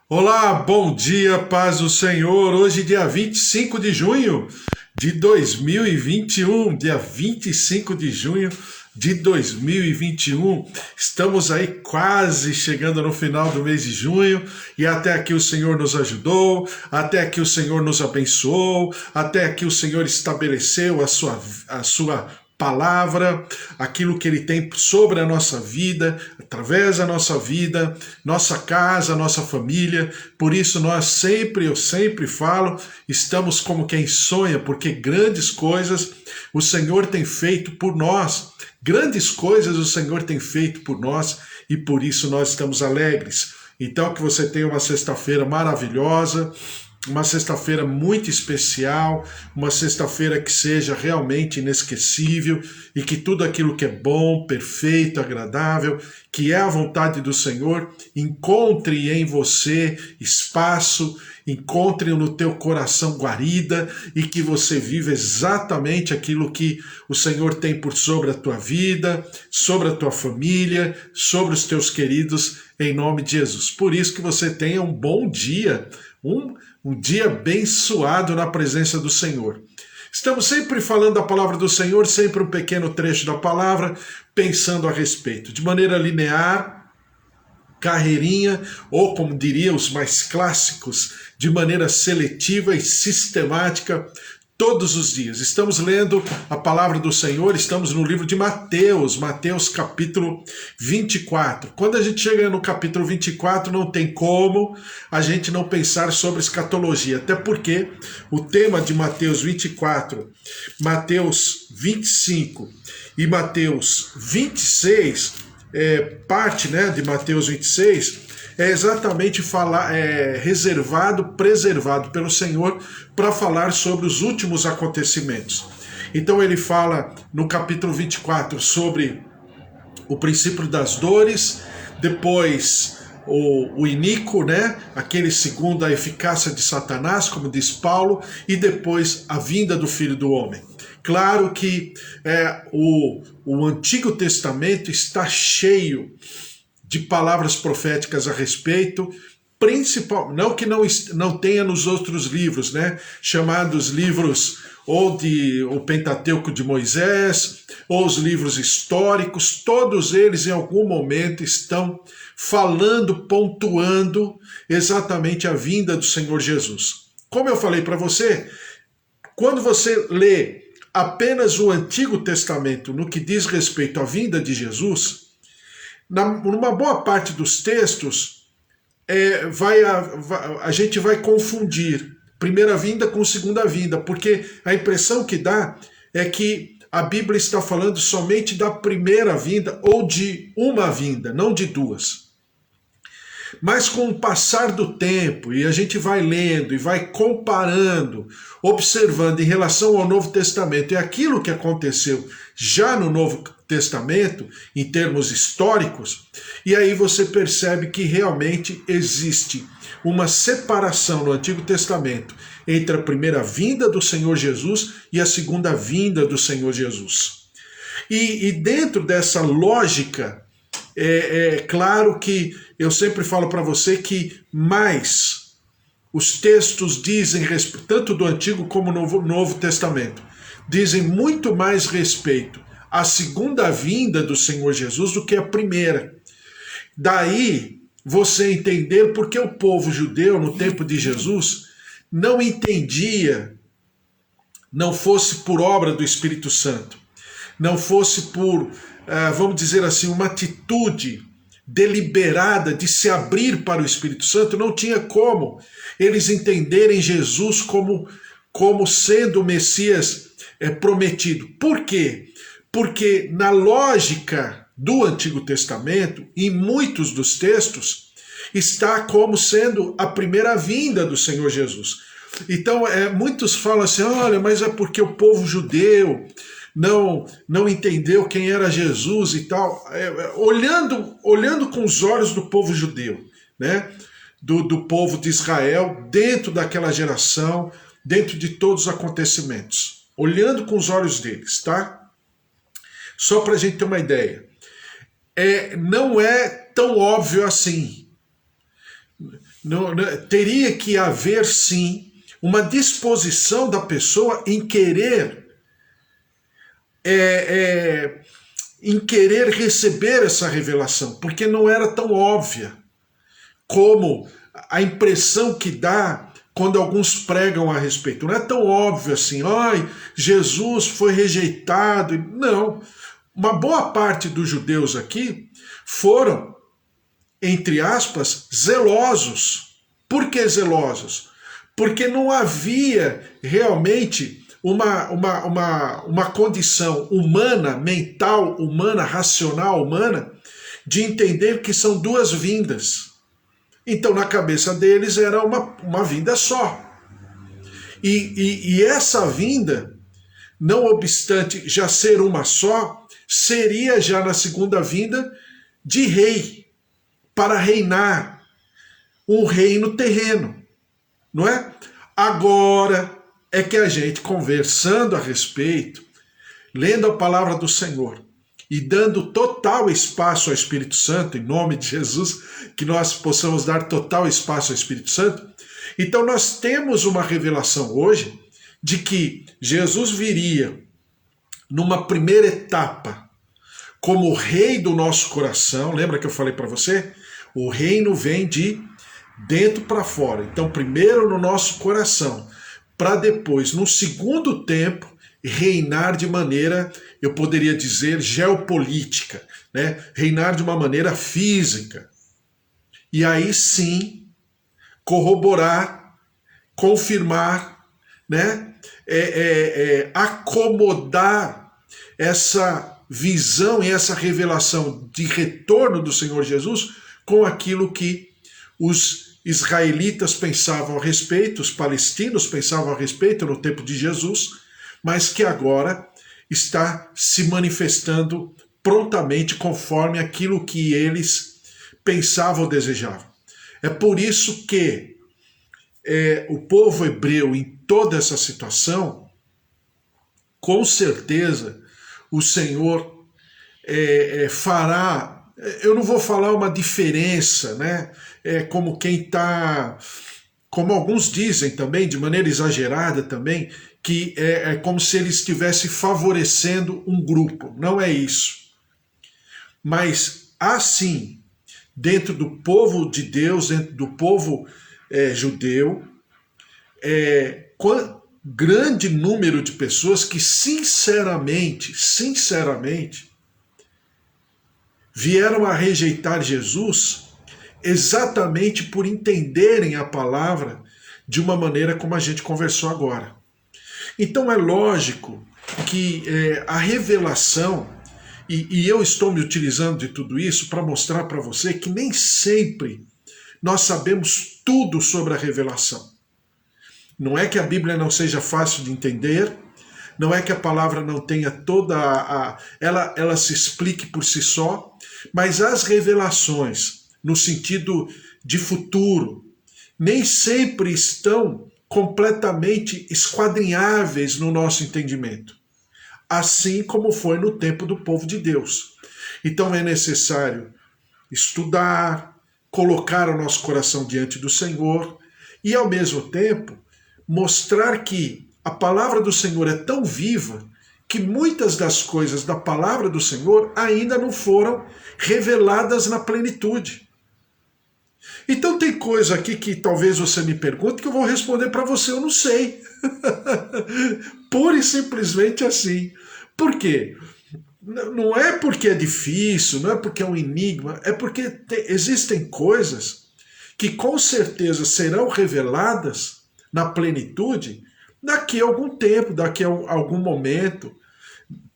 Olá, bom dia, paz do Senhor. Hoje, dia 25 de junho de 2021, dia 25 de junho de 2021. Estamos aí quase chegando no final do mês de junho e até aqui o Senhor nos ajudou, até aqui o Senhor nos abençoou, até aqui o Senhor estabeleceu a sua palavra, aquilo que Ele tem sobre a nossa vida, através da nossa vida, nossa casa, nossa família. Por isso eu sempre falo, estamos como quem sonha, porque grandes coisas o Senhor tem feito por nós. Grandes coisas o Senhor tem feito por nós e por isso nós estamos alegres. Então que você tenha uma sexta-feira maravilhosa, uma sexta-feira muito especial, uma sexta-feira que seja realmente inesquecível e que tudo aquilo que é bom, perfeito, agradável, que é a vontade do Senhor, encontre em você espaço, encontre no teu coração guarida e que você viva exatamente aquilo que o Senhor tem por sobre a tua vida, sobre a tua família, sobre os teus queridos, em nome de Jesus. Por isso que você tenha um bom dia, um dia abençoado na presença do Senhor. Estamos sempre falando da palavra do Senhor, sempre um pequeno trecho da palavra, pensando a respeito, de maneira linear, carreirinha, ou como diriam os mais clássicos, de maneira seletiva e sistemática, todos os dias. Estamos lendo a palavra do Senhor, estamos no livro de Mateus, Mateus capítulo 24. Quando a gente chega no capítulo 24, não tem como a gente não pensar sobre escatologia, até porque o tema de Mateus 24, Mateus 25 e Mateus 26, parte, né, de Mateus 26, é exatamente reservado, preservado pelo Senhor para falar sobre os últimos acontecimentos. Então ele fala no capítulo 24 sobre o princípio das dores, depois o iníquo, né? Aquele segundo a eficácia de Satanás, como diz Paulo, e depois a vinda do Filho do Homem. Claro que o Antigo Testamento está cheio de palavras proféticas a respeito, principal, não que não tenha nos outros livros, né, chamados livros ou de o Pentateuco de Moisés, ou os livros históricos, todos eles em algum momento estão falando, pontuando exatamente a vinda do Senhor Jesus. Como eu falei para você, quando você lê apenas o Antigo Testamento no que diz respeito à vinda de Jesus, numa boa parte dos textos, a gente vai confundir primeira vinda com segunda vinda, porque a impressão que dá é que a Bíblia está falando somente da primeira vinda ou de uma vinda, não de duas. Mas com o passar do tempo, e a gente vai lendo e vai comparando, observando em relação ao Novo Testamento e aquilo que aconteceu já no Novo Testamento, em termos históricos, e aí você percebe que realmente existe uma separação no Antigo Testamento entre a primeira vinda do Senhor Jesus e a segunda vinda do Senhor Jesus. E dentro dessa lógica, é claro que eu sempre falo para você que mais os textos dizem, tanto do Antigo como do Novo Testamento, dizem muito mais respeito à segunda vinda do Senhor Jesus do que a primeira. Daí você entender porque o povo judeu no tempo de Jesus não entendia, não fosse por obra do Espírito Santo, não fosse por, vamos dizer assim, uma atitude deliberada de se abrir para o Espírito Santo, não tinha como eles entenderem Jesus como sendo o Messias prometido. Por quê? Porque na lógica do Antigo Testamento, em muitos dos textos, está como sendo a primeira vinda do Senhor Jesus. Então, muitos falam assim, olha, mas é porque o povo judeu não entendeu quem era Jesus e tal, olhando com os olhos do povo judeu, né? Do povo de Israel, dentro daquela geração, dentro de todos os acontecimentos, olhando com os olhos deles, tá? Só para a gente ter uma ideia, não é tão óbvio assim. teria que haver sim uma disposição da pessoa em querer receber essa revelação, porque não era tão óbvia como a impressão que dá quando alguns pregam a respeito. Não é tão óbvio assim, ai, Jesus foi rejeitado. Não. Uma boa parte dos judeus aqui foram, entre aspas, zelosos. Por que zelosos? Porque não havia realmente uma condição humana, mental, humana, racional, humana, de entender que são duas vindas. Então, na cabeça deles, era uma vinda só. E essa vinda, não obstante já ser uma só, seria já na segunda vinda de rei, para reinar um reino terreno, não é? Agora é que a gente, conversando a respeito, lendo a palavra do Senhor e dando total espaço ao Espírito Santo, em nome de Jesus, que nós possamos dar total espaço ao Espírito Santo, então nós temos uma revelação hoje de que Jesus viria numa primeira etapa como rei do nosso coração. Lembra que eu falei para você? O reino vem de dentro para fora. Então, primeiro no nosso coração, para depois, no segundo tempo, reinar de maneira, eu poderia dizer, geopolítica, né? Reinar de uma maneira física. E aí sim, corroborar, confirmar, né? Acomodar essa visão e essa revelação de retorno do Senhor Jesus com aquilo que os israelitas pensavam a respeito, os palestinos pensavam a respeito no tempo de Jesus, mas que agora está se manifestando prontamente conforme aquilo que eles pensavam ou desejavam. É por isso que o povo hebreu, em toda essa situação, com certeza o Senhor fará, eu não vou falar uma diferença, né? Como quem está, como alguns dizem também, de maneira exagerada também, que é como se ele estivesse favorecendo um grupo. Não é isso. Mas, assim, dentro do povo de Deus, dentro do povo judeu, grande número de pessoas que sinceramente, vieram a rejeitar Jesus exatamente por entenderem a palavra de uma maneira como a gente conversou agora. Então é lógico que a revelação, e eu estou me utilizando de tudo isso para mostrar para você que nem sempre nós sabemos tudo sobre a revelação. Não é que a Bíblia não seja fácil de entender, não é que a palavra não tenha toda ela se explique por si só, mas as revelações, no sentido de futuro, nem sempre estão completamente esquadrinháveis no nosso entendimento, assim como foi no tempo do povo de Deus. Então é necessário estudar, colocar o nosso coração diante do Senhor e, ao mesmo tempo, mostrar que a palavra do Senhor é tão viva que muitas das coisas da palavra do Senhor ainda não foram reveladas na plenitude. Então tem coisa aqui que talvez você me pergunte que eu vou responder para você, eu não sei. Pura e simplesmente assim. Por quê? Não é porque é difícil, não é porque é um enigma, é porque existem coisas que com certeza serão reveladas na plenitude daqui a algum tempo, daqui a algum momento,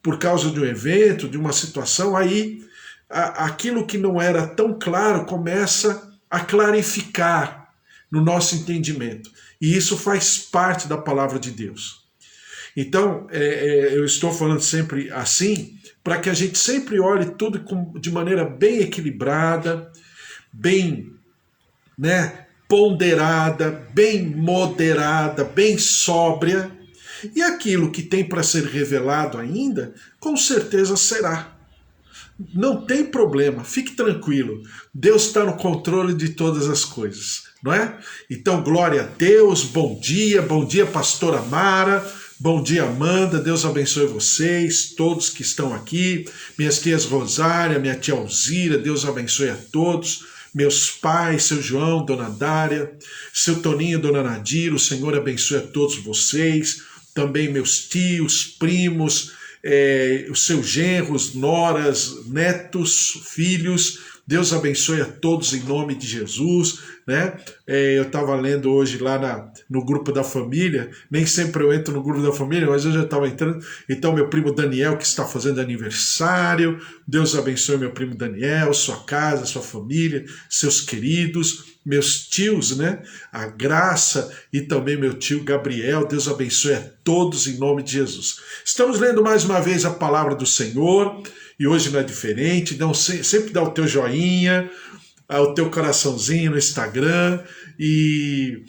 por causa de um evento, de uma situação, aí aquilo que não era tão claro começa a clarificar no nosso entendimento. E isso faz parte da palavra de Deus. Então, eu estou falando sempre assim, para que a gente sempre olhe tudo de maneira bem equilibrada, bem, né, ponderada, bem moderada, bem sóbria, e aquilo que tem para ser revelado ainda, com certeza será. Não tem problema, fique tranquilo. Deus está no controle de todas as coisas, não é? Então, glória a Deus, bom dia, pastora Mara, bom dia, Amanda, Deus abençoe vocês, todos que estão aqui, minhas tias Rosária, minha tia Alzira, Deus abençoe a todos, meus pais, seu João, dona Dária, seu Toninho, dona Nadir, o Senhor abençoe a todos vocês, também meus tios, primos, os seus genros, noras, netos, filhos, Deus abençoe a todos em nome de Jesus, né? Eu estava lendo hoje lá no grupo da família, nem sempre eu entro no grupo da família, mas eu já estava entrando. Então, meu primo Daniel, que está fazendo aniversário, Deus abençoe meu primo Daniel, sua casa, sua família, seus queridos, meus tios, né? A Graça e também meu tio Gabriel, Deus abençoe a todos em nome de Jesus. Estamos lendo mais uma vez a palavra do Senhor, e hoje não é diferente, então sempre dá o teu joinha, o teu coraçãozinho no Instagram e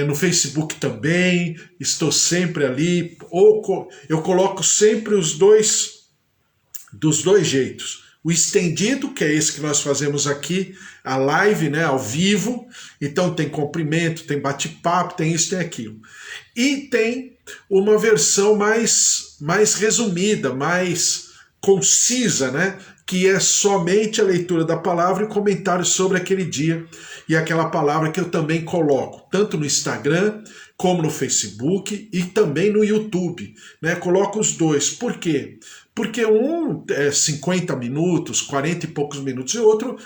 no Facebook também, estou sempre ali, eu coloco sempre dos dois jeitos. O estendido, que é esse que nós fazemos aqui, a live, né, ao vivo, então tem comprimento, tem bate-papo, tem isso, tem aquilo. E tem uma versão mais resumida, mais concisa, né? Que é somente a leitura da palavra e comentários sobre aquele dia e aquela palavra que eu também coloco, tanto no Instagram como no Facebook e também no YouTube, né? Coloco os dois. Por quê? Porque um é 50 minutos, 40 e poucos minutos, e outro,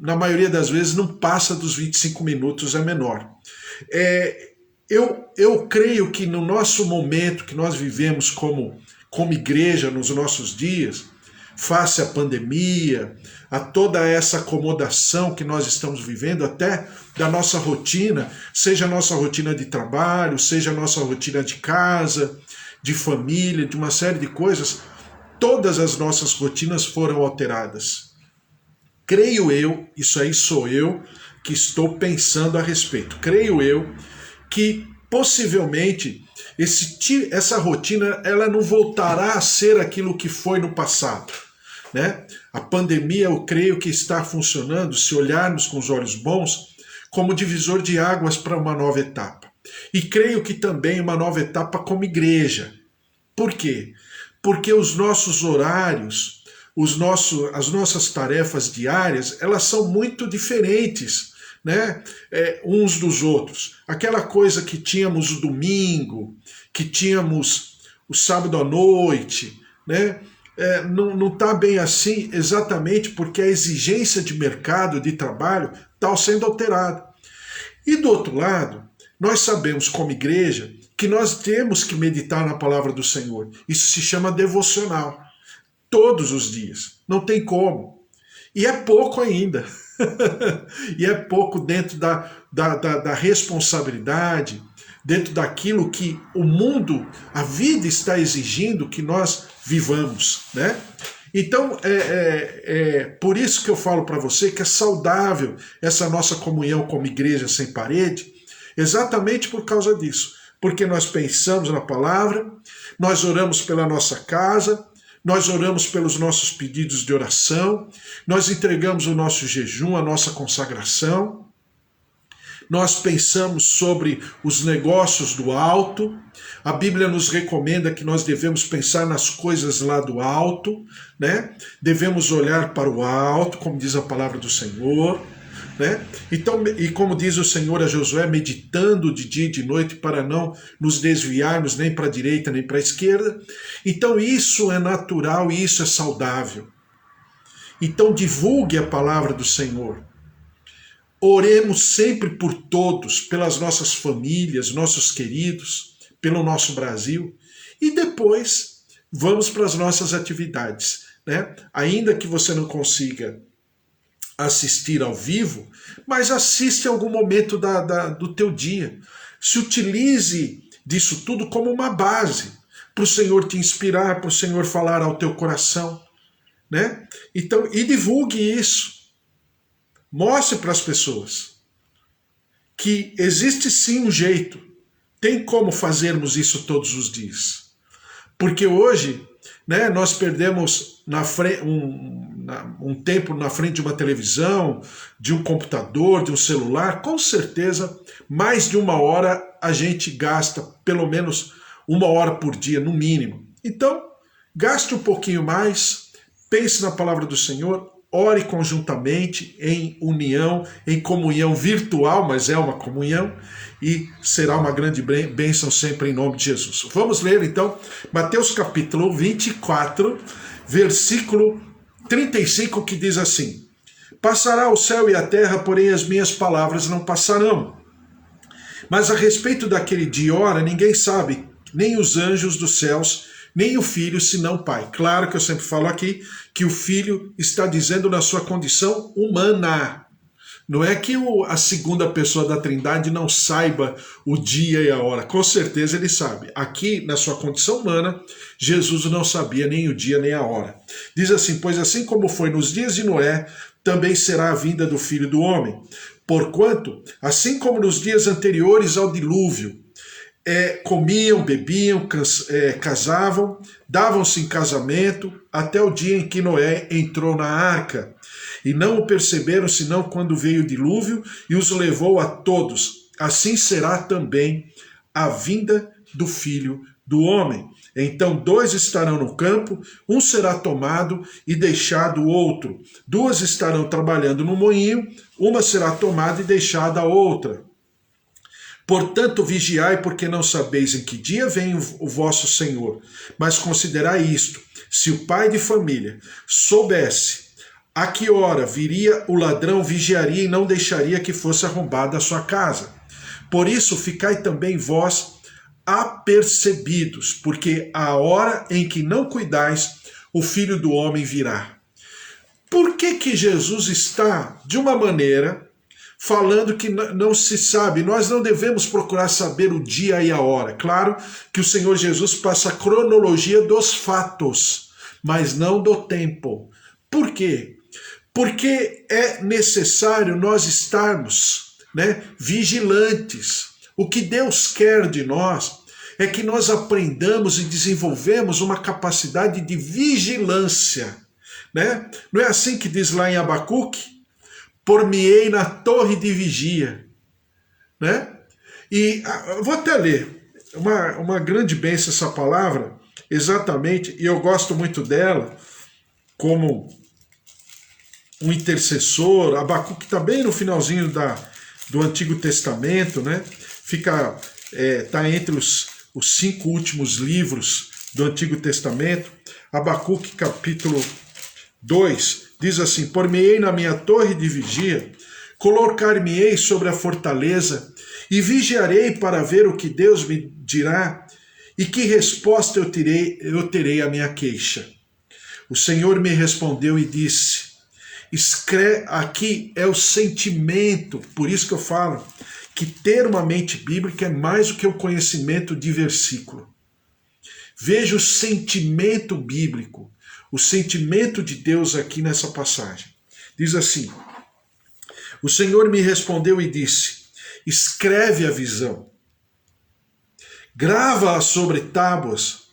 na maioria das vezes, não passa dos 25 minutos, é menor. Eu creio que no nosso momento que nós vivemos como igreja nos nossos dias, face à pandemia, a toda essa acomodação que nós estamos vivendo, até da nossa rotina, seja a nossa rotina de trabalho, seja a nossa rotina de casa, de família, de uma série de coisas, todas as nossas rotinas foram alteradas. Creio eu, isso aí sou eu que estou pensando a respeito, creio eu que possivelmente essa rotina ela não voltará a ser aquilo que foi no passado, né? A pandemia, eu creio que está funcionando, se olharmos com os olhos bons, como divisor de águas para uma nova etapa. E creio que também uma nova etapa como igreja. Por quê? Porque os nossos horários, as nossas tarefas diárias, elas são muito diferentes, né? Uns dos outros. Aquela coisa que tínhamos o domingo, que tínhamos o sábado à noite, né? Não está bem assim exatamente porque a exigência de mercado, de trabalho, está sendo alterada. E do outro lado, nós sabemos como igreja que nós temos que meditar na palavra do Senhor. Isso se chama devocional. Todos os dias. Não tem como. E é pouco ainda. E é pouco dentro da responsabilidade, dentro daquilo que o mundo, a vida está exigindo que nós vivamos, né? Então, por isso que eu falo para você que é saudável essa nossa comunhão como igreja sem parede, exatamente por causa disso. Porque nós pensamos na palavra, nós oramos pela nossa casa, nós oramos pelos nossos pedidos de oração, nós entregamos o nosso jejum, a nossa consagração, nós pensamos sobre os negócios do alto, a Bíblia nos recomenda que nós devemos pensar nas coisas lá do alto, né? Devemos olhar para o alto, como diz a palavra do Senhor, né? Então, e como diz o Senhor a Josué, meditando de dia e de noite para não nos desviarmos nem para a direita nem para a esquerda. Então isso é natural e isso é saudável. Então divulgue a palavra do Senhor. Oremos sempre por todos, pelas nossas famílias, nossos queridos, pelo nosso Brasil. E depois vamos para as nossas atividades, né? Ainda que você não consiga assistir ao vivo, mas assiste em algum momento do teu dia. Se utilize disso tudo como uma base para o Senhor te inspirar, para o Senhor falar ao teu coração, né? Então, e divulgue isso. Mostre para as pessoas que existe sim um jeito, tem como fazermos isso todos os dias. Porque hoje, né, nós perdemos um tempo na frente de uma televisão, de um computador, de um celular, com certeza mais de 1 hora a gente gasta, pelo menos 1 hora por dia, no mínimo. Então, gaste um pouquinho mais, pense na palavra do Senhor, ore conjuntamente, em união, em comunhão virtual, mas é uma comunhão, e será uma grande bênção sempre em nome de Jesus. Vamos ler então Mateus capítulo 24, versículo 35, que diz assim: Passará o céu e a terra, porém as minhas palavras não passarão. Mas a respeito daquele dia e hora, ninguém sabe, nem os anjos dos céus, nem o Filho, senão o Pai. Claro que eu sempre falo aqui que o Filho está dizendo na sua condição humana. Não é que a segunda pessoa da Trindade não saiba o dia e a hora. Com certeza ele sabe. Aqui, na sua condição humana, Jesus não sabia nem o dia nem a hora. Diz assim: pois assim como foi nos dias de Noé, também será a vinda do Filho do Homem. Porquanto, assim como nos dias anteriores ao dilúvio, comiam, bebiam, casavam, davam-se em casamento, até o dia em que Noé entrou na arca. E não o perceberam senão quando veio o dilúvio e os levou a todos. Assim será também a vinda do Filho do Homem. Então 2 estarão no campo, um será tomado e deixado o outro. 2 estarão trabalhando no moinho, uma será tomada e deixada a outra. Portanto, vigiai, porque não sabeis em que dia vem o vosso Senhor. Mas considerai isto: se o pai de família soubesse a que hora viria o ladrão, vigiaria e não deixaria que fosse arrombada a sua casa. Por isso, ficai também vós apercebidos, porque a hora em que não cuidais, o Filho do Homem virá. Por que Jesus está, de uma maneira, falando que não se sabe? Nós não devemos procurar saber o dia e a hora. Claro que o Senhor Jesus passa a cronologia dos fatos, mas não do tempo. Por quê? Porque é necessário nós estarmos, vigilantes. O que Deus quer de nós é que nós aprendamos e desenvolvemos uma capacidade de vigilância. Não é assim que diz lá em Abacuque? Por-me-ei na torre de vigia. E vou até ler, uma grande bênção essa palavra, exatamente, e eu gosto muito dela, como um intercessor. Abacuque está bem no finalzinho do Antigo Testamento, está entre os 5 últimos livros do Antigo Testamento. Abacuque capítulo 2 diz assim: por-me-ei na minha torre de vigia, colocar-me-ei sobre a fortaleza e vigiarei para ver o que Deus me dirá e que resposta eu terei à minha queixa. O Senhor me respondeu e disse: aqui é o sentimento. Por isso que eu falo que ter uma mente bíblica é mais do que o conhecimento de versículo. Veja o sentimento bíblico, o sentimento de Deus aqui nessa passagem. Diz assim: o Senhor me respondeu e disse: escreve a visão, grava-a sobre tábuas,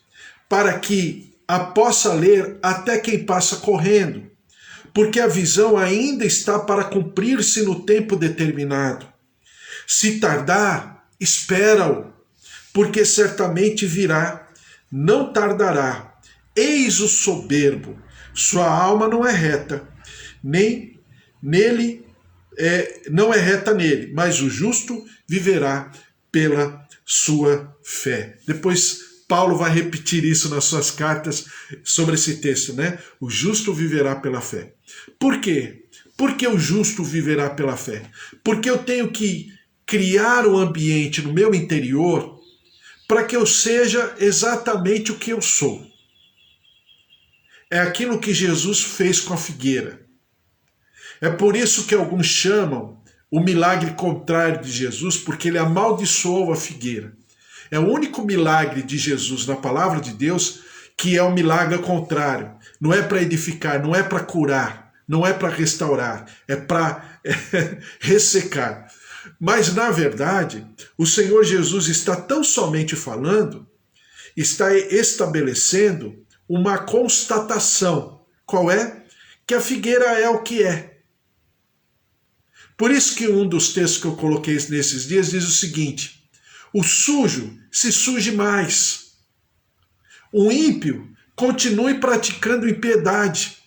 para que a possa ler até quem passa correndo, porque a visão ainda está para cumprir-se no tempo determinado. Se tardar, espera-o, porque certamente virá, não tardará. Eis o soberbo, sua alma não é reta, nem nele não é reta nele, mas o justo viverá pela sua fé. Depois Paulo vai repetir isso nas suas cartas sobre esse texto, O justo viverá pela fé. Por quê? Porque o justo viverá pela fé. Porque eu tenho que criar um ambiente no meu interior para que eu seja exatamente o que eu sou. É aquilo que Jesus fez com a figueira. É por isso que alguns chamam o milagre contrário de Jesus, porque ele amaldiçoou a figueira. É o único milagre de Jesus na palavra de Deus que é um milagre contrário. Não é para edificar, não é para curar, não é para restaurar, é para ressecar. Mas, na verdade, o Senhor Jesus está tão somente falando, está estabelecendo uma constatação. Qual é? que a figueira é o que é. Por isso que um dos textos que eu coloquei nesses dias diz o seguinte: o sujo se suje mais. O ímpio continue praticando impiedade,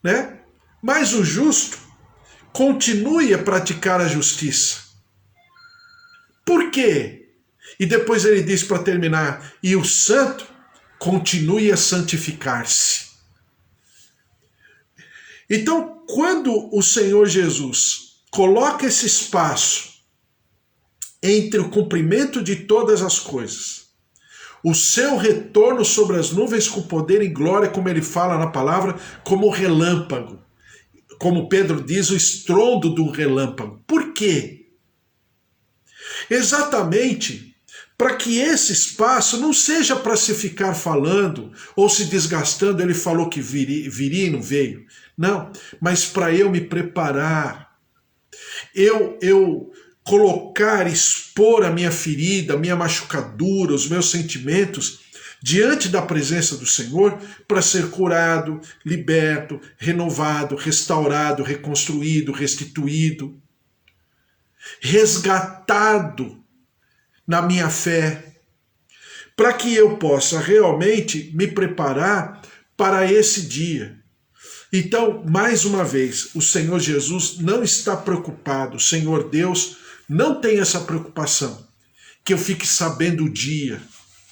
né? Mas o justo continue a praticar a justiça. Por quê? E depois ele diz para terminar: e o santo continue a santificar-se. Então, quando o Senhor Jesus coloca esse espaço entre o cumprimento de todas as coisas, o seu retorno sobre as nuvens com poder e glória, como ele fala na palavra, como relâmpago, como Pedro diz, o estrondo do relâmpago. Por quê? Exatamente para que esse espaço não seja para se ficar falando ou se desgastando. Ele falou que viria e não veio. Não, mas para eu me preparar, eu colocar, expor a minha ferida, a minha machucadura, os meus sentimentos diante da presença do Senhor para ser curado, liberto, renovado, restaurado, reconstruído, restituído, resgatado na minha fé, para que eu possa realmente me preparar para esse dia. Então, mais uma vez, o Senhor Jesus não está preocupado, o Senhor Deus não tem essa preocupação, que eu fique sabendo o dia.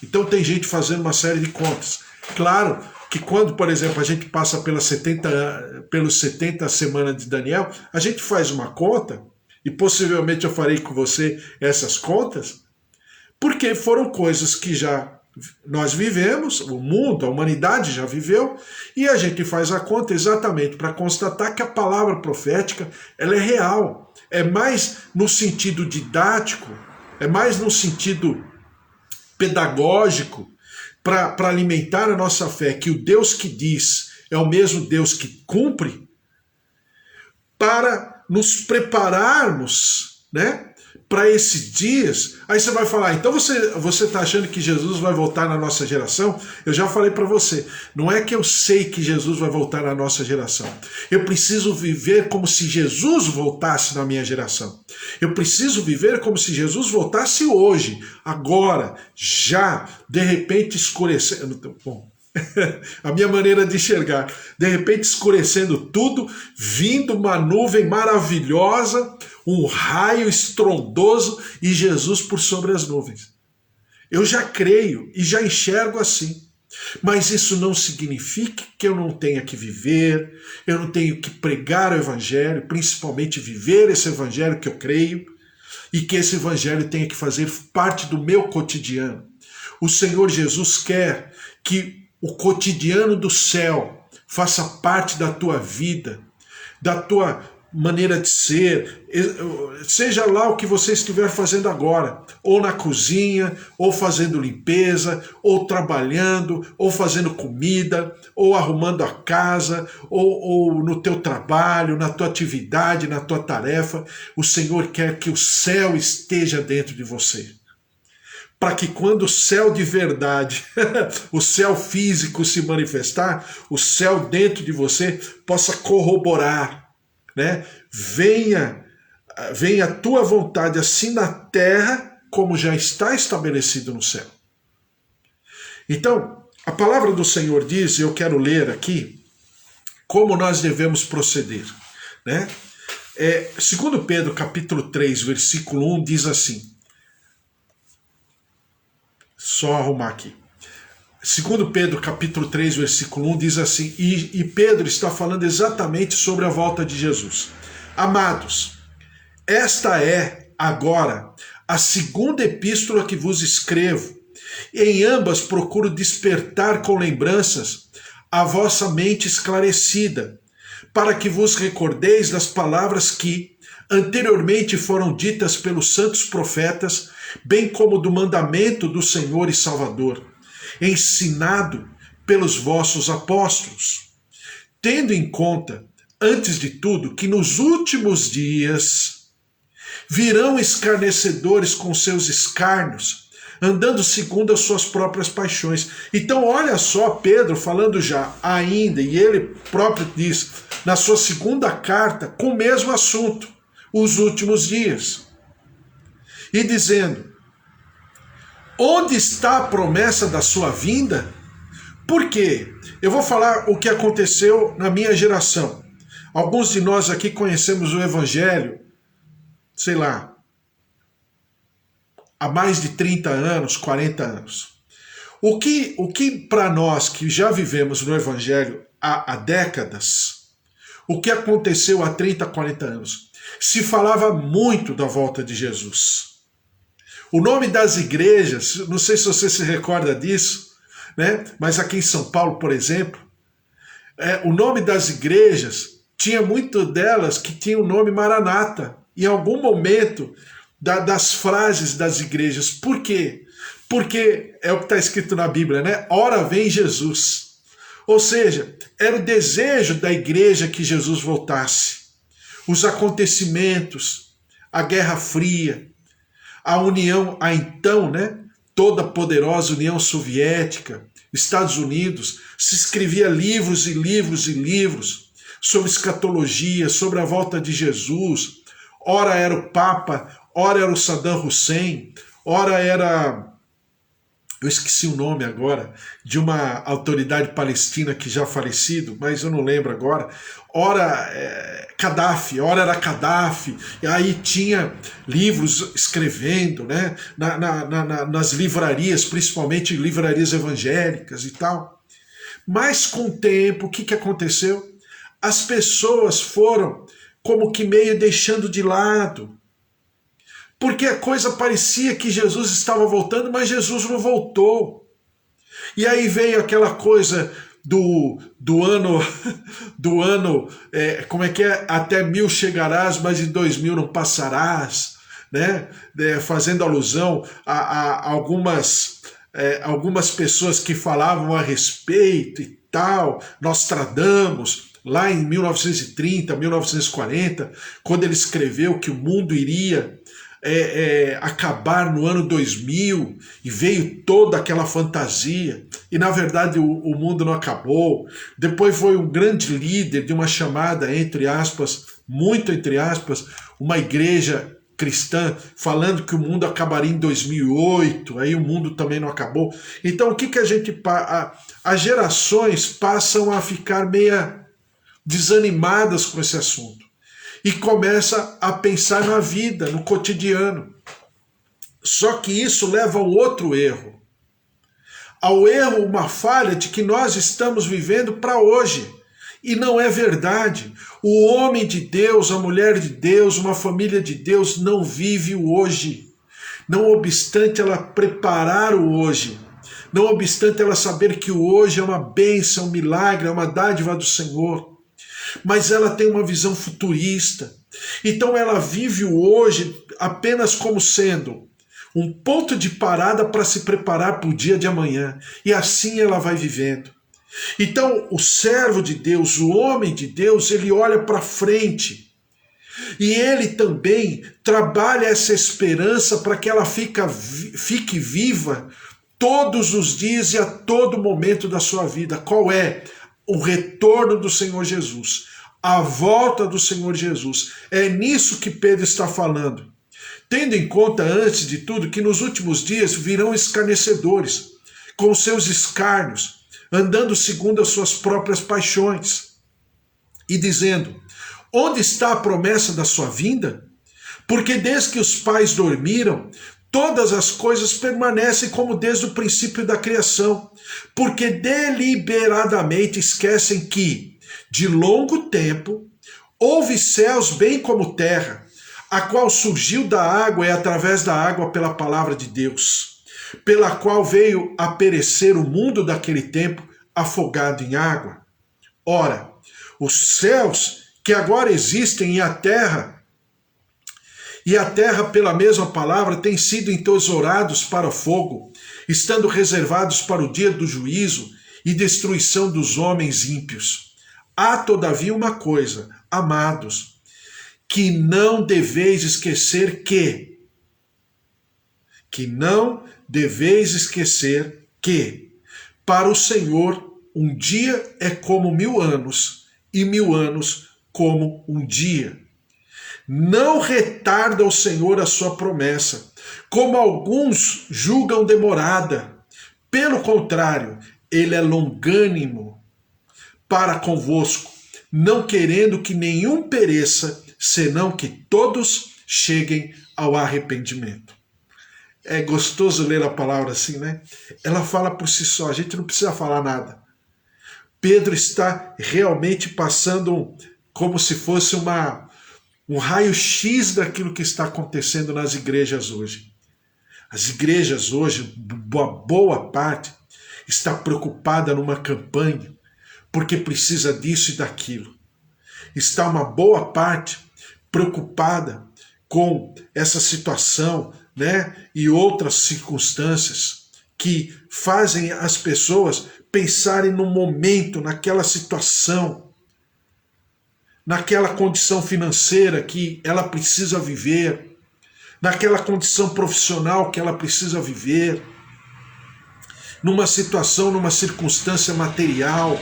Então tem gente fazendo uma série de contas. Claro que quando, por exemplo, a gente passa pelos 70 semanas de Daniel, a gente faz uma conta, e possivelmente eu farei com você essas contas, porque foram coisas que já nós vivemos, o mundo, a humanidade já viveu, e a gente faz a conta exatamente para constatar que a palavra profética ela é real. É mais no sentido didático, é mais no sentido pedagógico, para alimentar a nossa fé, que o Deus que diz é o mesmo Deus que cumpre, para nos prepararmos, né, para esses dias. Aí você vai falar, então você está achando que Jesus vai voltar na nossa geração? Eu já falei para você, não é que eu sei que Jesus vai voltar na nossa geração. Eu preciso viver como se Jesus voltasse na minha geração. Eu preciso viver como se Jesus voltasse hoje, agora, já, de repente escurecendo. Bom, a minha maneira de enxergar, de repente escurecendo tudo, vindo uma nuvem maravilhosa, um raio estrondoso e Jesus por sobre as nuvens. Eu já creio e já enxergo assim. Mas isso não significa que eu não tenha que viver, eu não tenho que pregar o evangelho, principalmente viver esse evangelho que eu creio, e que esse evangelho tenha que fazer parte do meu cotidiano. O Senhor Jesus quer que o cotidiano do céu faça parte da tua vida, da tua maneira de ser, seja lá o que você estiver fazendo agora, ou na cozinha, ou fazendo limpeza, ou trabalhando, ou fazendo comida, ou arrumando a casa, ou no teu trabalho, na tua atividade, na tua tarefa. O Senhor quer que o céu esteja dentro de você, para que quando o céu de verdade, o céu físico se manifestar, o céu dentro de você possa corroborar, né? Venha a tua vontade assim na terra como já está estabelecido no céu. Então, a palavra do Senhor diz, e eu quero ler aqui, como nós devemos proceder, né? 2 Pedro capítulo 3, versículo 1 diz assim, só arrumar aqui. 2 Pedro capítulo 3, versículo 1 diz assim, e Pedro está falando exatamente sobre a volta de Jesus. Amados, esta é agora a segunda epístola que vos escrevo. Em ambas procuro despertar com lembranças a vossa mente esclarecida, para que vos recordeis das palavras que anteriormente foram ditas pelos santos profetas, bem como do mandamento do Senhor e Salvador, ensinado pelos vossos apóstolos, tendo em conta, antes de tudo, que nos últimos dias virão escarnecedores com seus escárnios, andando segundo as suas próprias paixões. Então olha só Pedro falando já ainda, e ele próprio diz na sua segunda carta com o mesmo assunto, os últimos dias. E dizendo, onde está a promessa da sua vinda? Por quê? Eu vou falar o que aconteceu na minha geração. Alguns de nós aqui conhecemos o Evangelho, sei lá, há mais de 30 anos, 40 anos. O que para nós que já vivemos no Evangelho há décadas, o que aconteceu há 30, 40 anos? Se falava muito da volta de Jesus. O nome das igrejas, não sei se você se recorda disso, né? Mas aqui em São Paulo, por exemplo, o nome das igrejas, tinha muito delas que tinha o nome Maranata. Em algum momento das frases das igrejas. Por quê? Porque é o que está escrito na Bíblia, né? Ora vem Jesus. Ou seja, era o desejo da igreja que Jesus voltasse. Os acontecimentos, a Guerra Fria, a União, a então, né? Toda poderosa União Soviética, Estados Unidos, se escrevia livros e livros e livros sobre escatologia, sobre a volta de Jesus. Ora era o Papa, ora era o Saddam Hussein, ora era, eu esqueci o nome agora, de uma autoridade palestina que já falecido, mas eu não lembro agora. Ora Gaddafi, ora era Gaddafi, e aí tinha livros escrevendo, né, nas livrarias, principalmente livrarias evangélicas e tal. Mas com o tempo, o que aconteceu? As pessoas foram como que meio deixando de lado. Porque a coisa parecia que Jesus estava voltando, mas Jesus não voltou. E aí veio aquela coisa do ano, como é que é? Até 1000 chegarás, mas em 2000 não passarás, né? Fazendo alusão a algumas pessoas que falavam a respeito e tal, Nostradamus, lá em 1930, 1940, quando ele escreveu que o mundo iria acabar no ano 2000, e veio toda aquela fantasia, e na verdade o mundo não acabou. Depois foi um grande líder de uma chamada, entre aspas, muito entre aspas, uma igreja cristã, falando que o mundo acabaria em 2008, aí o mundo também não acabou. Então o que a gente... As gerações passam a ficar meia desanimadas com esse assunto. E começa a pensar na vida, no cotidiano. Só que isso leva ao outro erro. Ao erro, uma falha de que nós estamos vivendo para hoje. E não é verdade. O homem de Deus, a mulher de Deus, uma família de Deus não vive o hoje. Não obstante ela preparar o hoje. Não obstante ela saber que o hoje é uma bênção, um milagre, é uma dádiva do Senhor. Mas ela tem uma visão futurista. Então ela vive o hoje apenas como sendo um ponto de parada para se preparar para o dia de amanhã. E assim ela vai vivendo. Então o servo de Deus, o homem de Deus, ele olha para frente. E ele também trabalha essa esperança para que ela fique viva todos os dias e a todo momento da sua vida. Qual é? O retorno do Senhor Jesus, a volta do Senhor Jesus. É nisso que Pedro está falando. Tendo em conta, antes de tudo, que nos últimos dias virão escarnecedores, com seus escárnios, andando segundo as suas próprias paixões, e dizendo, onde está a promessa da sua vinda? Porque desde que os pais dormiram, todas as coisas permanecem como desde o princípio da criação, porque deliberadamente esquecem que, de longo tempo, houve céus bem como terra, a qual surgiu da água e através da água pela palavra de Deus, pela qual veio a perecer o mundo daquele tempo afogado em água. Ora, os céus que agora existem e a terra, pela mesma palavra, têm sido entesourados para fogo, estando reservados para o dia do juízo e destruição dos homens ímpios. Há, todavia, uma coisa, amados, que não deveis esquecer que que não deveis esquecer que, para o Senhor, um dia é como 1000 anos, e 1000 anos como um dia. Não retarda o Senhor a sua promessa, como alguns julgam demorada. Pelo contrário, ele é longânimo para convosco, não querendo que nenhum pereça, senão que todos cheguem ao arrependimento. É gostoso ler a palavra assim, né? Ela fala por si só, a gente não precisa falar nada. Pedro está realmente passando como se fosse um raio-x daquilo que está acontecendo nas igrejas hoje. As igrejas hoje, boa parte, está preocupada numa campanha, porque precisa disso e daquilo. Está uma boa parte preocupada com essa situação, né, e outras circunstâncias que fazem as pessoas pensarem no momento, naquela situação, naquela condição financeira que ela precisa viver, naquela condição profissional que ela precisa viver, numa situação, numa circunstância material,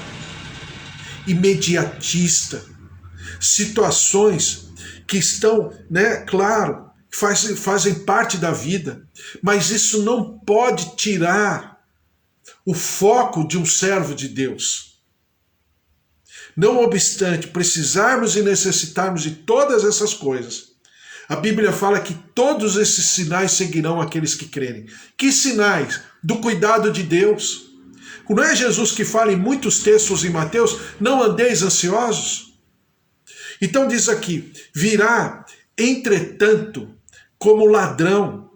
imediatista, situações que estão, né, claro, fazem parte da vida, mas isso não pode tirar o foco de um servo de Deus. Não obstante precisarmos e necessitarmos de todas essas coisas, a Bíblia fala que todos esses sinais seguirão aqueles que crerem. Que sinais? Do cuidado de Deus. Não é Jesus que fala em muitos textos em Mateus, não andeis ansiosos? Então diz aqui, virá, entretanto, como ladrão,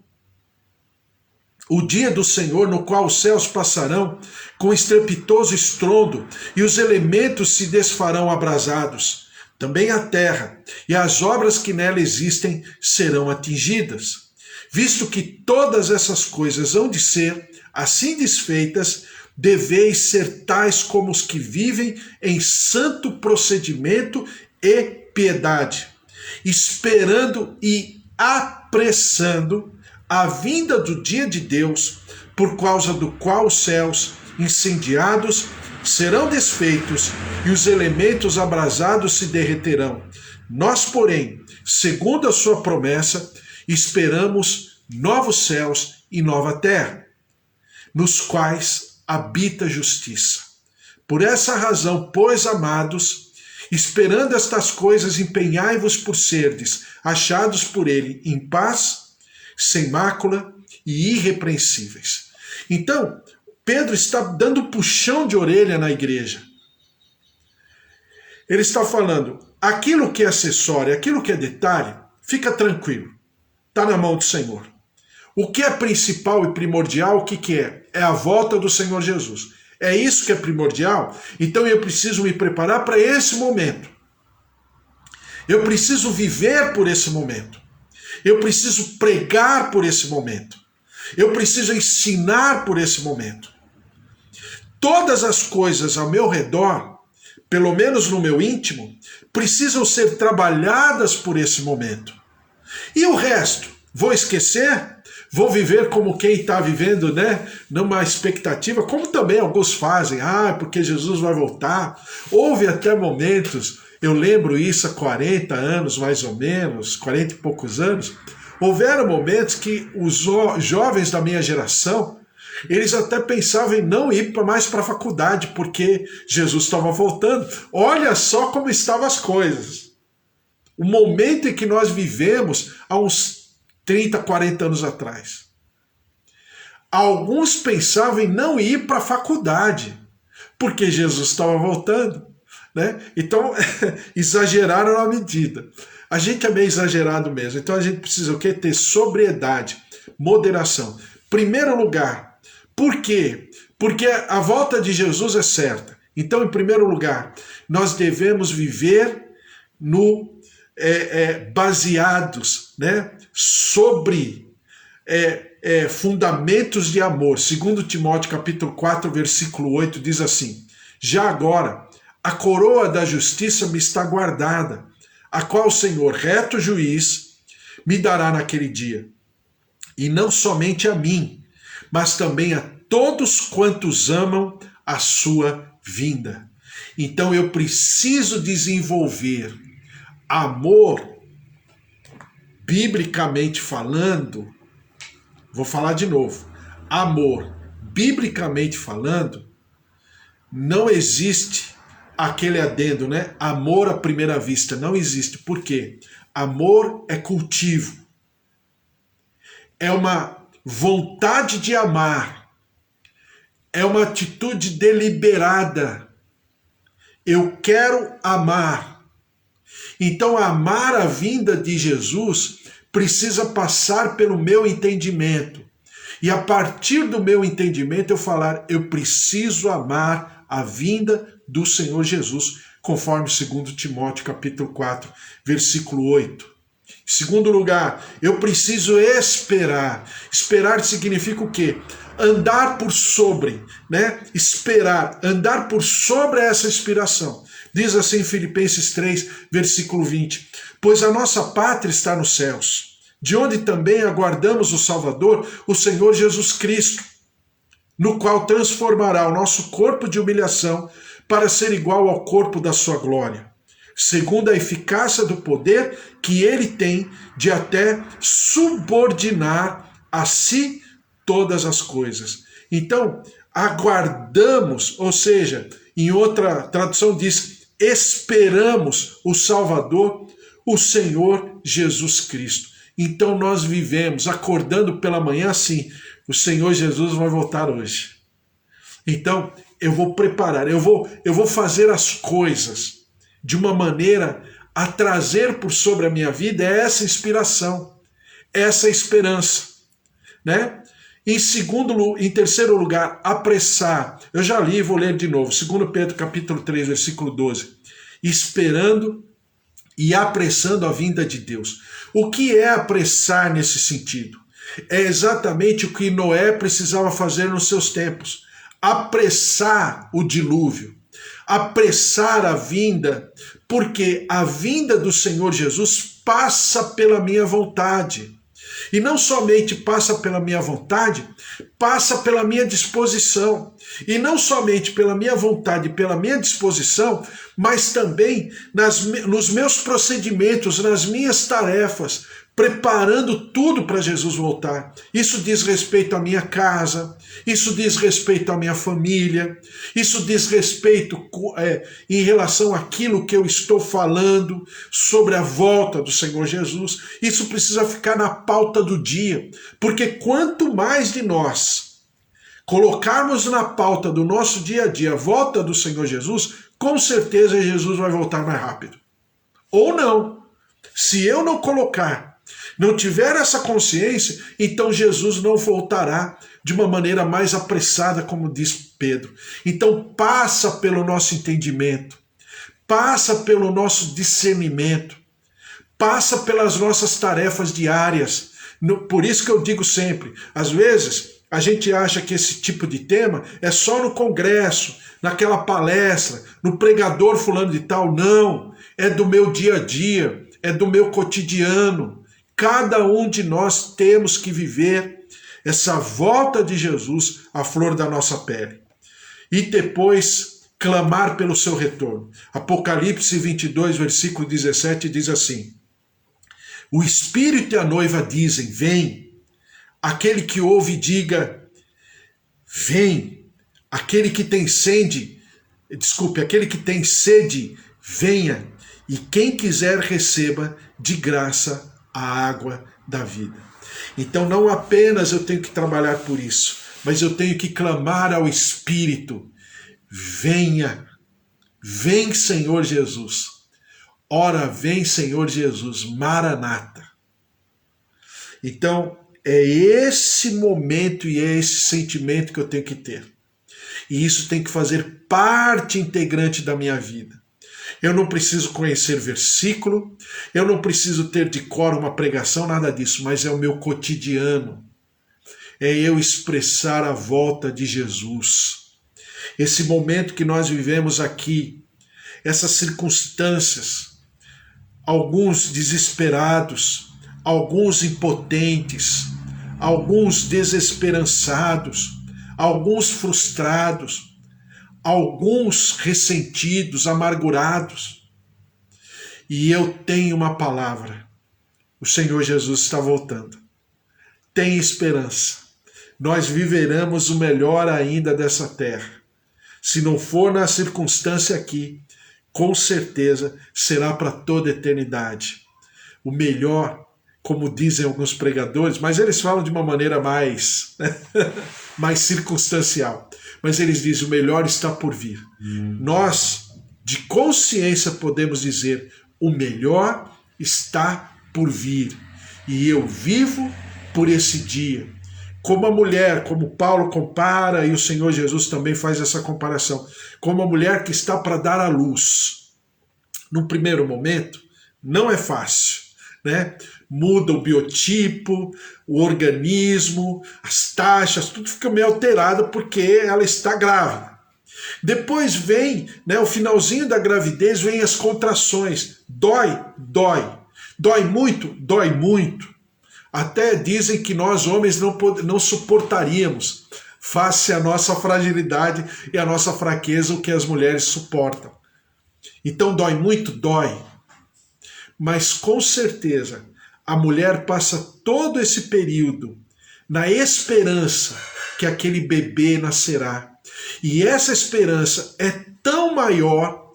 o dia do Senhor, no qual os céus passarão com estrepitoso estrondo, e os elementos se desfarão abrasados. Também a terra e as obras que nela existem serão atingidas. Visto que todas essas coisas hão de ser assim desfeitas, deveis ser tais como os que vivem em santo procedimento e piedade, esperando e apressando a vinda do dia de Deus, por causa do qual os céus incendiados serão desfeitos e os elementos abrasados se derreterão. Nós, porém, segundo a sua promessa, esperamos novos céus e nova terra, nos quais habita a justiça. Por essa razão, pois, amados, esperando estas coisas, empenhai-vos por serdes achados por ele em paz, sem mácula e irrepreensíveis. Então, Pedro está dando puxão de orelha na igreja. Ele está falando, aquilo que é acessório, aquilo que é detalhe, fica tranquilo, está na mão do Senhor. O que é principal e primordial, o que é? É a volta do Senhor Jesus. É isso que é primordial? Então eu preciso me preparar para esse momento. Eu preciso viver por esse momento. Eu preciso pregar por esse momento. Eu preciso ensinar por esse momento. Todas as coisas ao meu redor, pelo menos no meu íntimo, precisam ser trabalhadas por esse momento. E o resto? Vou esquecer? Vou viver como quem está vivendo, né, numa expectativa, como também alguns fazem, porque Jesus vai voltar. Houve até momentos, eu lembro isso há 40 anos mais ou menos, 40 e poucos anos, houveram momentos que os jovens da minha geração, eles até pensavam em não ir mais para a faculdade, porque Jesus estava voltando. Olha só como estavam as coisas. O momento em que nós vivemos há uns 30, 40 anos atrás. Alguns pensavam em não ir para a faculdade, porque Jesus estava voltando, né? Então, exageraram na medida. A gente é meio exagerado mesmo, então a gente precisa o quê? Ter sobriedade, moderação. Primeiro lugar, por quê? Porque a volta de Jesus é certa. Então, em primeiro lugar, nós devemos viver baseados, né, sobre fundamentos de amor. 2 Timóteo capítulo 4, versículo 8 diz assim: já agora a coroa da justiça me está guardada, a qual o Senhor, reto juiz, me dará naquele dia. e não somente a mim, mas também a todos quantos amam a sua vinda. Então eu preciso desenvolver amor, biblicamente falando. Vou falar de novo. Amor, biblicamente falando, não existe aquele adendo, né? Amor à primeira vista. Não existe. Por quê? Amor é cultivo. É uma vontade de amar. É uma atitude deliberada. Eu quero amar. Então, amar a vinda de Jesus precisa passar pelo meu entendimento. E a partir do meu entendimento eu falar, eu preciso amar a vinda do Senhor Jesus, conforme 2 Timóteo capítulo 4, versículo 8. Em segundo lugar, eu preciso esperar. Esperar significa o quê? Andar por sobre, né? Esperar, andar por sobre essa inspiração. Diz assim Filipenses 3, versículo 20. Pois a nossa pátria está nos céus, de onde também aguardamos o Salvador, o Senhor Jesus Cristo, no qual transformará o nosso corpo de humilhação para ser igual ao corpo da sua glória, segundo a eficácia do poder que ele tem de até subordinar a si todas as coisas. Então, aguardamos, ou seja, em outra tradução diz, esperamos o Salvador, o Senhor Jesus Cristo. Então nós vivemos acordando pela manhã assim, o Senhor Jesus vai voltar hoje. Então eu vou preparar, eu vou fazer as coisas de uma maneira a trazer por sobre a minha vida essa inspiração, essa esperança, né? Em terceiro lugar, apressar. Eu já li e vou ler de novo. 2 Pedro capítulo 3, versículo 12. Esperando e apressando a vinda de Deus. O que é apressar nesse sentido? É exatamente o que Noé precisava fazer nos seus tempos. Apressar o dilúvio. Apressar a vinda, porque a vinda do Senhor Jesus passa pela minha vontade. E não somente passa pela minha vontade, passa pela minha disposição. E não somente pela minha vontade e pela minha disposição, mas também nos meus procedimentos, nas minhas tarefas, preparando tudo para Jesus voltar. Isso diz respeito à minha casa, isso diz respeito à minha família, isso diz respeito em relação àquilo que eu estou falando sobre a volta do Senhor Jesus. Isso precisa ficar na pauta do dia, porque quanto mais de nós colocarmos na pauta do nosso dia a dia a volta do Senhor Jesus, com certeza Jesus vai voltar mais rápido. Ou não. Se eu não colocar, não tiver essa consciência, então Jesus não voltará de uma maneira mais apressada, como diz Pedro. Então passa pelo nosso entendimento, passa pelo nosso discernimento, passa pelas nossas tarefas diárias. Por isso que eu digo sempre, às vezes a gente acha que esse tipo de tema é só no congresso, naquela palestra, no pregador fulano de tal. Não, é do meu dia a dia, é do meu cotidiano. Cada um de nós temos que viver essa volta de Jesus à flor da nossa pele. E depois clamar pelo seu retorno. Apocalipse 22, versículo 17 diz assim: o Espírito e a noiva dizem, vem. Aquele que ouve diga, vem. Aquele que tem sede, venha. E quem quiser receba de graça a água da vida. Então não apenas eu tenho que trabalhar por isso, mas eu tenho que clamar ao Espírito, venha, vem Senhor Jesus. Ora vem Senhor Jesus, Maranata. Então é esse momento e é esse sentimento que eu tenho que ter. E isso tem que fazer parte integrante da minha vida. Eu não preciso conhecer versículo, eu não preciso ter de cor uma pregação, nada disso, mas é o meu cotidiano. É eu expressar a volta de Jesus. Esse momento que nós vivemos aqui, essas circunstâncias, alguns desesperados, alguns impotentes, alguns desesperançados, alguns frustrados, alguns ressentidos, amargurados. E eu tenho uma palavra. O Senhor Jesus está voltando. Tem esperança. Nós viveremos o melhor ainda dessa terra. Se não for na circunstância aqui, com certeza será para toda a eternidade. O melhor, como dizem alguns pregadores, mas eles falam de uma maneira mais, mais circunstancial. Mas eles dizem, o melhor está por vir. Nós, de consciência, podemos dizer, o melhor está por vir. E eu vivo por esse dia. Como a mulher, como Paulo compara, e o Senhor Jesus também faz essa comparação, como a mulher que está para dar à luz. No primeiro momento, não é fácil, né? Muda o biotipo, o organismo, as taxas, tudo fica meio alterado porque ela está grávida. Depois vem, né, o finalzinho da gravidez, vem as contrações. Dói, dói. Dói muito, dói muito. Até dizem que nós homens não suportaríamos, face à nossa fragilidade e à nossa fraqueza, o que as mulheres suportam. Então dói muito? Dói. Mas com certeza a mulher passa todo esse período na esperança que aquele bebê nascerá. E essa esperança é tão maior,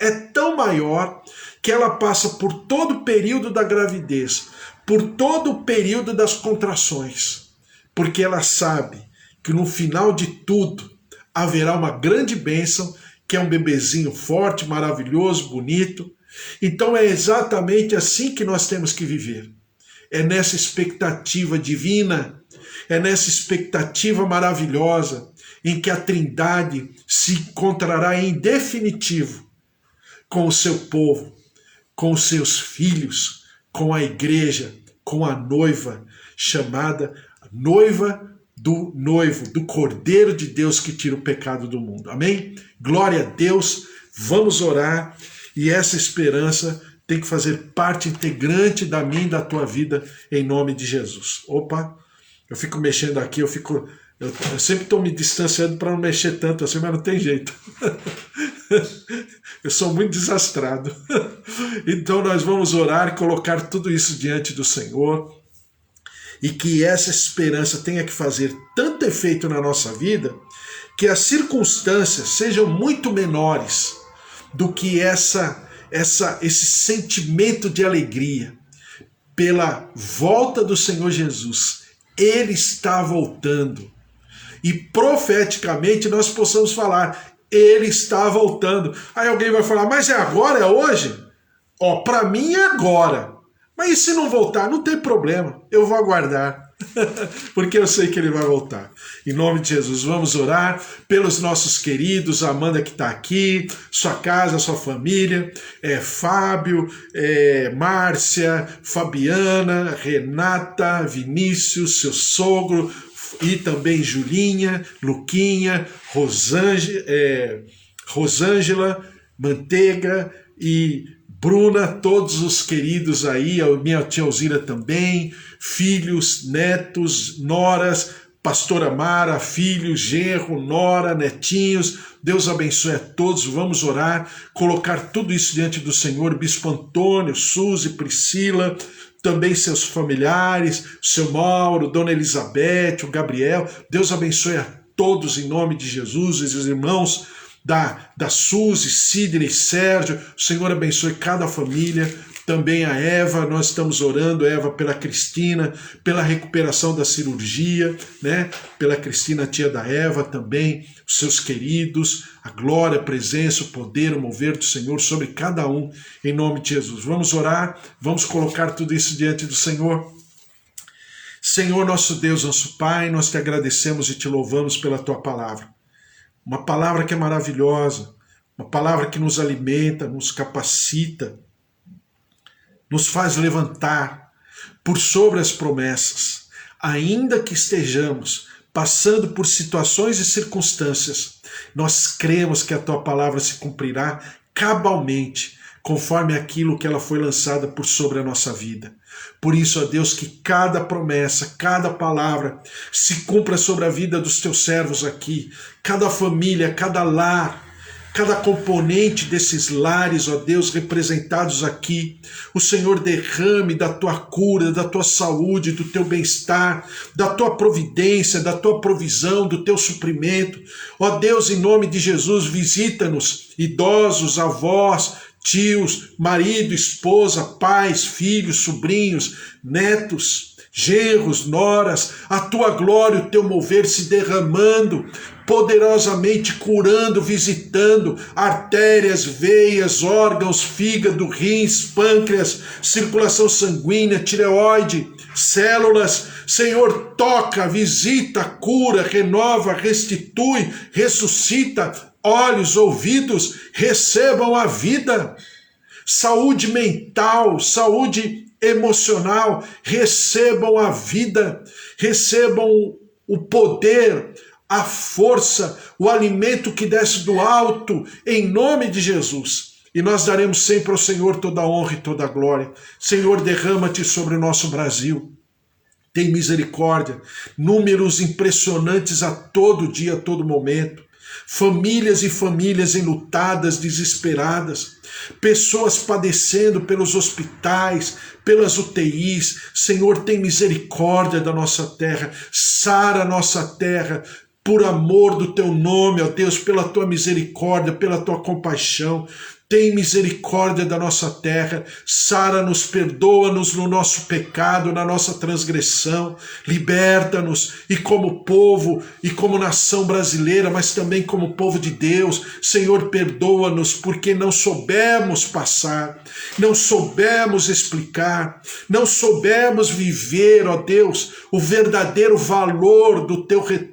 que ela passa por todo o período da gravidez, por todo o período das contrações, porque ela sabe que no final de tudo haverá uma grande bênção, que é um bebezinho forte, maravilhoso, bonito. Então é exatamente assim que nós temos que viver. É nessa expectativa divina, é nessa expectativa maravilhosa, em que a Trindade se encontrará em definitivo com o seu povo, com os seus filhos, com a igreja, com a noiva, chamada noiva do noivo, do Cordeiro de Deus que tira o pecado do mundo. Amém? Glória a Deus, vamos orar, e essa esperança tem que fazer parte integrante da minha e da tua vida, em nome de Jesus. Opa, eu fico mexendo aqui, eu sempre estou me distanciando para não mexer tanto assim, mas não tem jeito. Eu sou muito desastrado. Então nós vamos orar e colocar tudo isso diante do Senhor, e que essa esperança tenha que fazer tanto efeito na nossa vida, que as circunstâncias sejam muito menores do que esse sentimento de alegria pela volta do Senhor Jesus. Ele está voltando. E profeticamente nós possamos falar, ele está voltando. Aí alguém vai falar, mas é agora, é hoje? Ó, para mim é agora. Mas e se não voltar? Não tem problema, eu vou aguardar. Porque eu sei que ele vai voltar. Em nome de Jesus, vamos orar pelos nossos queridos, a Amanda que está aqui, sua casa, sua família, Fábio, Márcia, Fabiana, Renata, Vinícius, seu sogro, e também Julinha, Luquinha, Rosângela, Manteiga e Bruna, todos os queridos aí, a minha tia Alzira também, filhos, netos, noras, pastora Mara, filhos, genro, nora, netinhos, Deus abençoe a todos, vamos orar, colocar tudo isso diante do Senhor, Bispo Antônio, Suzy, Priscila, também seus familiares, seu Mauro, Dona Elizabeth, o Gabriel, Deus abençoe a todos em nome de Jesus, os irmãos da Suzy, Sidney, Sérgio, o Senhor abençoe cada família, também a Eva, nós estamos orando, Eva, pela Cristina, pela recuperação da cirurgia, né? Pela Cristina, tia da Eva também, os seus queridos, a glória, a presença, o poder, o mover do Senhor sobre cada um, em nome de Jesus. Vamos orar, vamos colocar tudo isso diante do Senhor. Senhor, nosso Deus, nosso Pai, nós te agradecemos e te louvamos pela tua palavra. Uma palavra que é maravilhosa, uma palavra que nos alimenta, nos capacita, nos faz levantar por sobre as promessas, ainda que estejamos passando por situações e circunstâncias, nós cremos que a tua palavra se cumprirá cabalmente, conforme aquilo que ela foi lançada por sobre a nossa vida. Por isso, ó Deus, que cada promessa, cada palavra se cumpra sobre a vida dos teus servos aqui, cada família, cada lar, cada componente desses lares, ó Deus, representados aqui. O Senhor derrame da tua cura, da tua saúde, do teu bem-estar, da tua providência, da tua provisão, do teu suprimento. Ó Deus, em nome de Jesus, visita-nos, idosos, avós, tios, marido, esposa, pais, filhos, sobrinhos, netos, genros, noras, a tua glória, o teu mover se derramando, poderosamente curando, visitando artérias, veias, órgãos, fígado, rins, pâncreas, circulação sanguínea, tireoide, células. Senhor, toca, visita, cura, renova, restitui, ressuscita. Olhos, ouvidos, recebam a vida. Saúde mental, saúde emocional, recebam a vida, recebam o poder, a força, o alimento que desce do alto, em nome de Jesus. E nós daremos sempre ao Senhor toda a honra e toda a glória. Senhor, derrama-te sobre o nosso Brasil. Tem misericórdia, números impressionantes a todo dia, a todo momento. Famílias e famílias enlutadas, desesperadas, pessoas padecendo pelos hospitais, pelas UTIs. Senhor, tem misericórdia da nossa terra, sara a nossa terra, por amor do teu nome, ó Deus, pela tua misericórdia, pela tua compaixão. Tem misericórdia da nossa terra, sara-nos, perdoa-nos no nosso pecado, na nossa transgressão, liberta-nos, e como povo, e como nação brasileira, mas também como povo de Deus, Senhor, perdoa-nos, porque não soubemos passar, não soubemos explicar, não soubemos viver, ó Deus, o verdadeiro valor do teu retorno,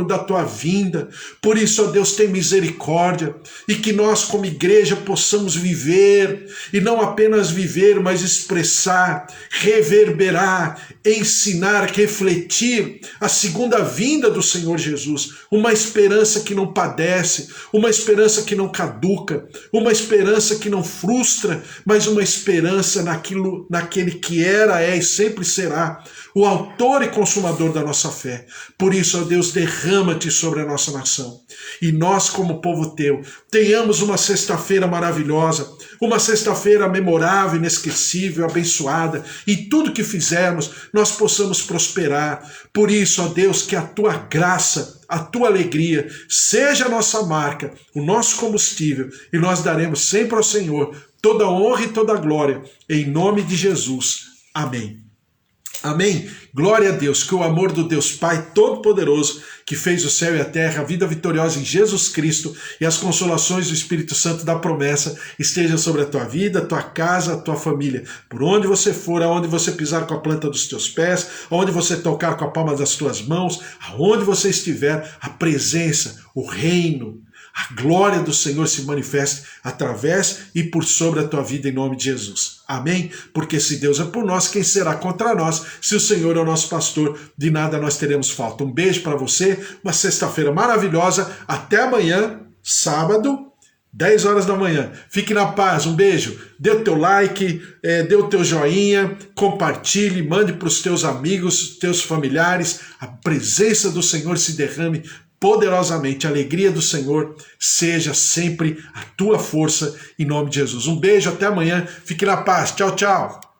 da tua vinda. Por isso, ó Deus, tem misericórdia, e que nós como igreja possamos viver, e não apenas viver, mas expressar, reverberar, ensinar, refletir a segunda vinda do Senhor Jesus, uma esperança que não padece, uma esperança que não caduca, uma esperança que não frustra, mas uma esperança naquele que era, é e sempre será o autor e consumador da nossa fé. Por isso, ó Deus, derrama-te sobre a nossa nação. E nós, como povo teu, tenhamos uma sexta-feira maravilhosa, uma sexta-feira memorável, inesquecível, abençoada, e tudo que fizermos, nós possamos prosperar. Por isso, ó Deus, que a tua graça, a tua alegria, seja a nossa marca, o nosso combustível, e nós daremos sempre ao Senhor toda a honra e toda a glória, em nome de Jesus. Amém. Amém? Glória a Deus, que o amor do Deus Pai Todo-Poderoso, que fez o céu e a terra, a vida vitoriosa em Jesus Cristo e as consolações do Espírito Santo da promessa estejam sobre a tua vida, a tua casa, a tua família. Por onde você for, aonde você pisar com a planta dos teus pés, aonde você tocar com a palma das tuas mãos, aonde você estiver, a presença, o reino, a glória do Senhor se manifeste através e por sobre a tua vida em nome de Jesus. Amém? Porque se Deus é por nós, quem será contra nós? Se o Senhor é o nosso pastor, de nada nós teremos falta. Um beijo para você, uma sexta-feira maravilhosa. Até amanhã, sábado, 10 horas da manhã. Fique na paz, um beijo. Dê o teu like, dê o teu joinha, compartilhe, mande para os teus amigos, teus familiares. A presença do Senhor se derrame poderosamente, a alegria do Senhor seja sempre a tua força, em nome de Jesus. Um beijo, até amanhã, fique na paz, tchau, tchau.